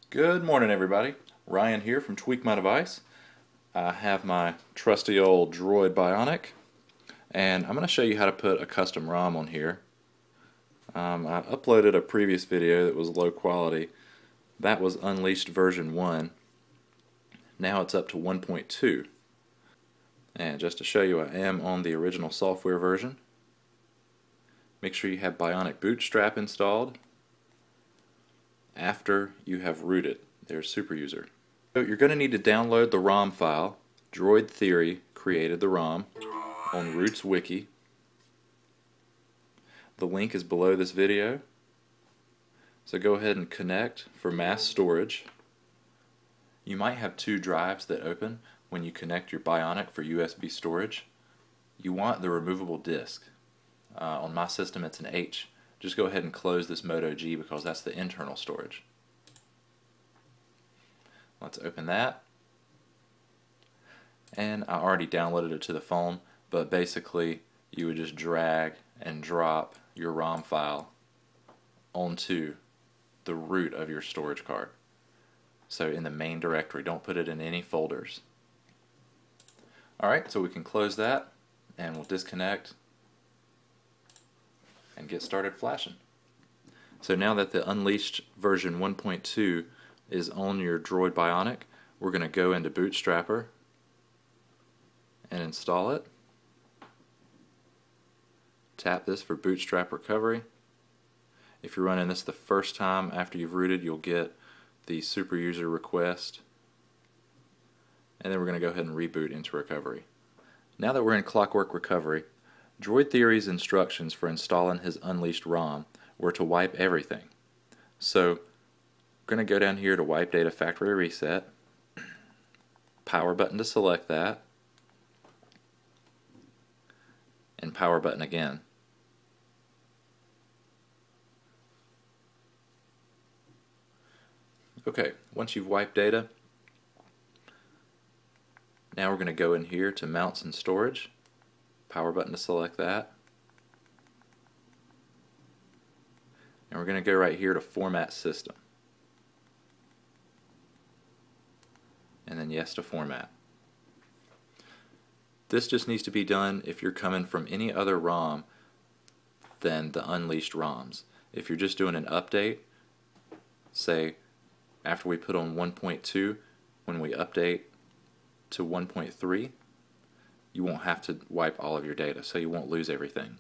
Good morning, everybody. Ryan here from Tweak My Device. I have my trusty old Droid Bionic, and I'm going to show you how to put a custom ROM on here. I uploaded a previous video that was low quality. That was Unleashed version 1. Now it's up to 1.2. And just to show you, I am on the original software version. Make sure you have Bionic Bootstrap installed after you have rooted their super user. So you're going to need to download the ROM file. Droid Theory created the ROM on Roots Wiki. The link is below this video. So go ahead and connect for mass storage. You might have two drives that open when you connect your Bionic for USB storage. You want the removable disk. On my system it's an H. Just go ahead and close this Moto G because that's the internal storage. Let's open that. And I already downloaded it to the phone, but basically you would just drag and drop your ROM file onto the root of your storage card. So in the main directory, don't put it in any folders. Alright, so we can close that and we'll disconnect and get started flashing. So now that the Unleashed version 1.2 is on your Droid Bionic, we're going to go into Bootstrapper and install it. Tap this for Bootstrap Recovery. If you're running this the first time after you've rooted, you'll get the super user request, and then we're going to go ahead and reboot into recovery. Now that we're in Clockwork Recovery, Droid Theory's instructions for installing his Unleashed ROM were to wipe everything. So we're going to go down here to Wipe Data Factory Reset, power button to select that, and power button again. Okay, once you've wiped data, now we're going to go in here to Mounts and Storage, power button to select that, and we're going to go right here to Format System, and then yes to format. This just needs to be done if you're coming from any other ROM than the Unleashed ROMs. If you're just doing an update, say after we put on 1.2, when we update to 1.3, you won't have to wipe all of your data, so you won't lose everything.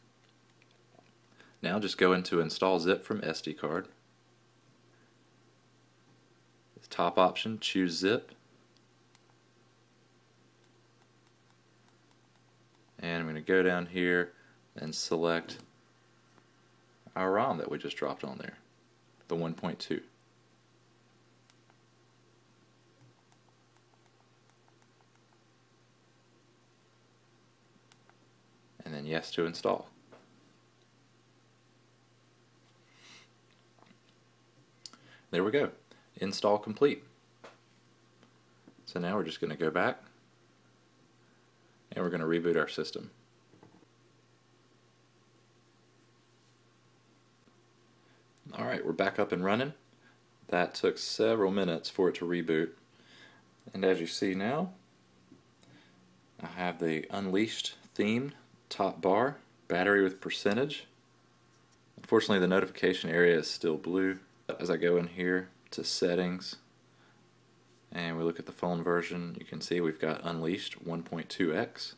Now just go into Install Zip from SD card. The top option, choose Zip. And I'm going to go down here and select our ROM that we just dropped on there, the 1.2. And then yes to install. There we go. Install complete. So now we're just going to go back and we're going to reboot our system. Alright, we're back up and running. That took several minutes for it to reboot. And as you see now, I have the Unleashed theme top bar, battery with percentage. Unfortunately the notification area is still blue. As I go in here to settings and we look at the phone version, you can see we've got Unleashed 1.2x.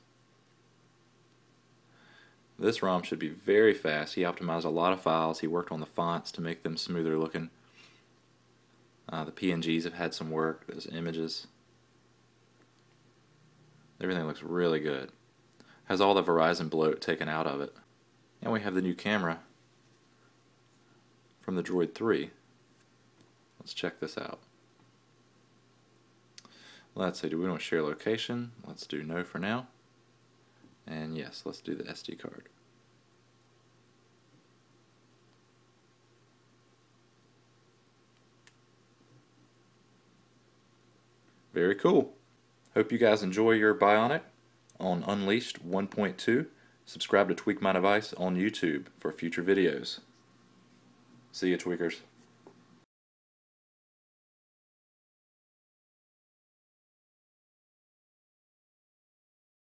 This ROM should be very fast. He optimized a lot of files. He worked on the fonts to make them smoother looking. The PNGs have had some work, those images. Everything looks really good. Has all the Verizon bloat taken out of it. And we have the new camera from the Droid 3. Let's check this out. Let's see, do we want to share location? Let's do no for now. And yes, let's do the SD card. Very cool. Hope you guys enjoy your Bionic on Unleashed 1.2. Subscribe to Tweak My Device on YouTube for future videos. See you, tweakers.